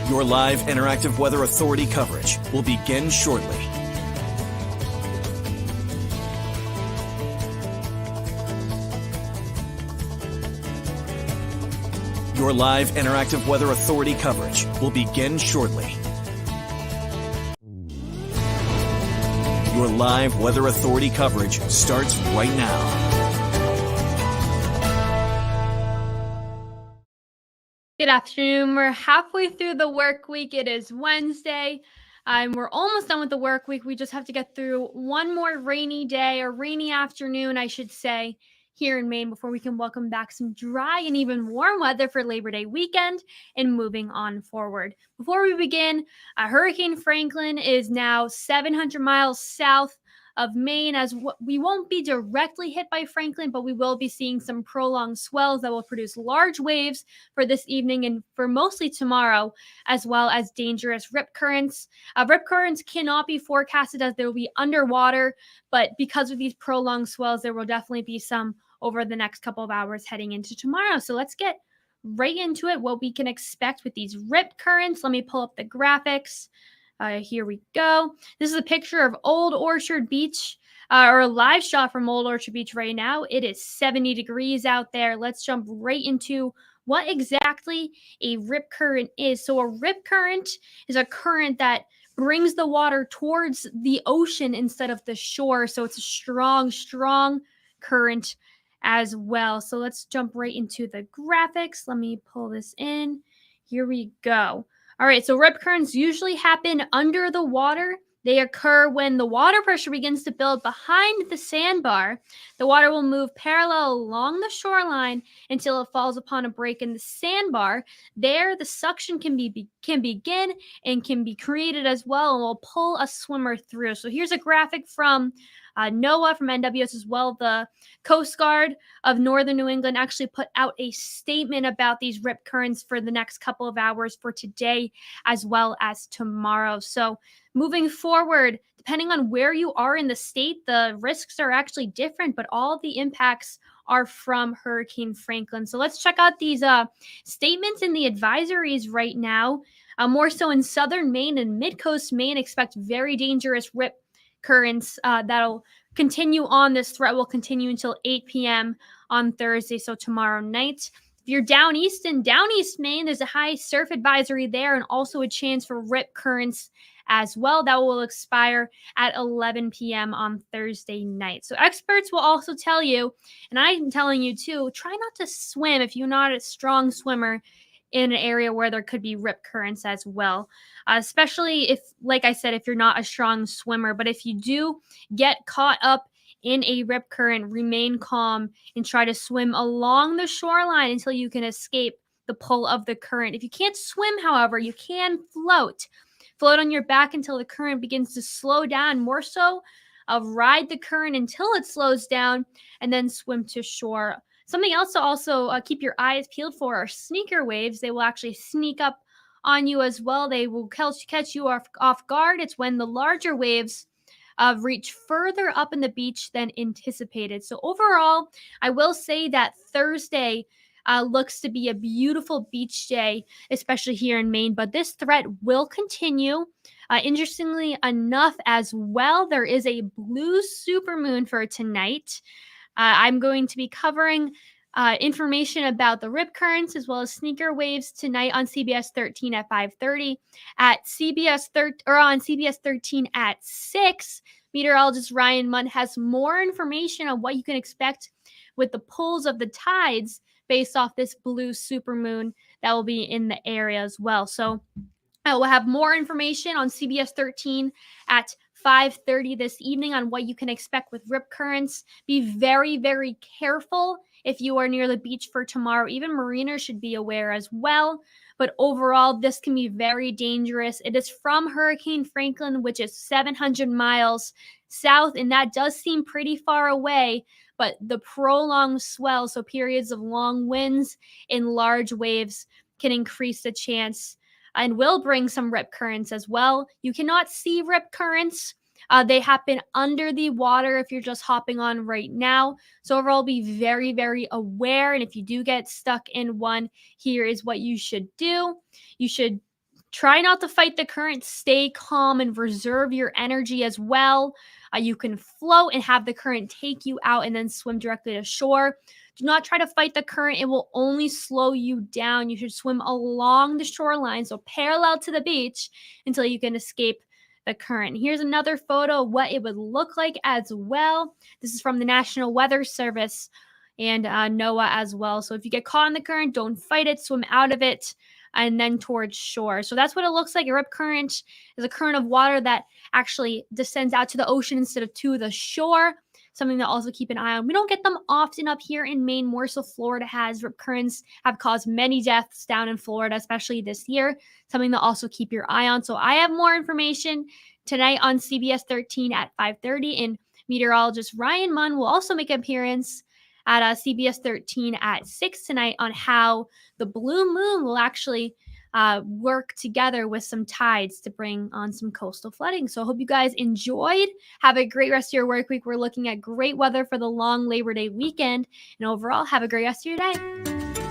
Your live interactive Weather Authority coverage will begin shortly. Your live interactive Weather Authority coverage will begin shortly. Your live Weather Authority coverage starts right now. Good afternoon. We're halfway through the work week. It is Wednesday. We're almost done with the work week. We just have to get through one more rainy day, or rainy afternoon, I should say, here in Maine before we can welcome back some dry and even warm weather for Labor Day weekend and moving on forward. Before we begin, Hurricane Franklin is now 700 miles south of Maine, as we won't be directly hit by Franklin, but we will be seeing some prolonged swells that will produce large waves for this evening and for mostly tomorrow, as well as dangerous rip currents. Rip currents cannot be forecasted as they will be underwater, but because of these prolonged swells, there will definitely be some over the next couple of hours heading into tomorrow. So let's get right into it, what we can expect with these rip currents. Let me pull up the graphics. Here we go. This is a picture of Old Orchard Beach, or a live shot from Old Orchard Beach right now. It is 70 degrees out there. Let's jump right into what exactly a rip current is. So a rip current is a current that brings the water towards the ocean instead of the shore. So it's a strong, strong current as well. So let's jump right into the graphics. Let me pull this in. Here we go. All right, so rip currents usually happen under the water. They occur when the water pressure begins to build behind the sandbar. The water will move parallel along the shoreline until it falls upon a break in the sandbar. There, the suction can begin and can be created as well, and will pull a swimmer through. So here's a graphic from NOAA, from NWS as well. The Coast Guard of Northern New England actually put out a statement about these rip currents for the next couple of hours for today as well as tomorrow. So moving forward, depending on where you are in the state, the risks are actually different, but all of the impacts are from Hurricane Franklin. So let's check out these statements in the advisories right now. More so in southern Maine and mid-coast Maine, expect very dangerous rip currents that'll continue on. This threat will continue until 8 p.m. on Thursday, so tomorrow night. If you're down east in down east Maine, there's a high surf advisory there and also a chance for rip currents as well. That will expire at 11 p.m. on Thursday night. So experts will also tell you, and I'm telling you too, try not to swim if you're not a strong swimmer in an area where there could be rip currents as well, especially if, like I said, if you're not a strong swimmer. But if you do get caught up in a rip current, remain calm and try to swim along the shoreline until you can escape the pull of the current. If you can't swim, however, you can float. Float on your back until the current begins to slow down, more so ride the current until it slows down, and then swim to shore. Something else to also keep your eyes peeled for are sneaker waves. They will actually sneak up on you as well. They will catch you off guard. It's when the larger waves reach further up in the beach than anticipated. So overall, I will say that Thursday looks to be a beautiful beach day, especially here in Maine, but this threat will continue. Interestingly enough as well, there is a blue supermoon for tonight. I'm going to be covering information about the rip currents as well as sneaker waves tonight on CBS 13 at 5:30, on CBS 13 at 6. Meteorologist Ryan Munn has more information on what you can expect with the pulls of the tides based off this blue supermoon that will be in the area as well. So we'll have more information on CBS 13 at 5:30 this evening on what you can expect with rip currents. Be very, very careful if you are near the beach for tomorrow. Even mariners should be aware as well. But overall, this can be very dangerous. It is from Hurricane Franklin, which is 700 miles south, and that does seem pretty far away. But the prolonged swell, so periods of long winds and large waves, can increase the chance and will bring some rip currents as well. You cannot see rip currents. They happen under the water if you're just hopping on right now. So overall, be very, very aware. And if you do get stuck in one, here is what you should do. You should Try not to fight the current. Stay calm and reserve your energy as well. You can float and have the current take you out and then swim directly to shore. Do not try to fight the current. It will only slow you down. You should swim along the shoreline, so parallel to the beach, until you can escape the current. Here's another photo of what it would look like as well. This is from the National Weather Service and NOAA as well. So if you get caught in the current, don't fight it, swim out of it, and then towards shore. So that's what it looks like. A rip current is a current of water that actually descends out to the ocean instead of to the shore. Something to also keep an eye on. We don't get them often up here in Maine. More so Florida has. Rip currents have caused many deaths down in Florida, especially this year. Something to also keep your eye on. So I have more information tonight on CBS 13 at 5:30, and meteorologist Ryan Munn will also make an appearance at CBS 13 at 6 tonight on how the blue moon will actually work together with some tides to bring on some coastal flooding. So I hope you guys enjoyed. Have a great rest of your work week. We're looking at great weather for the long Labor Day weekend. And overall, have a great rest of your day.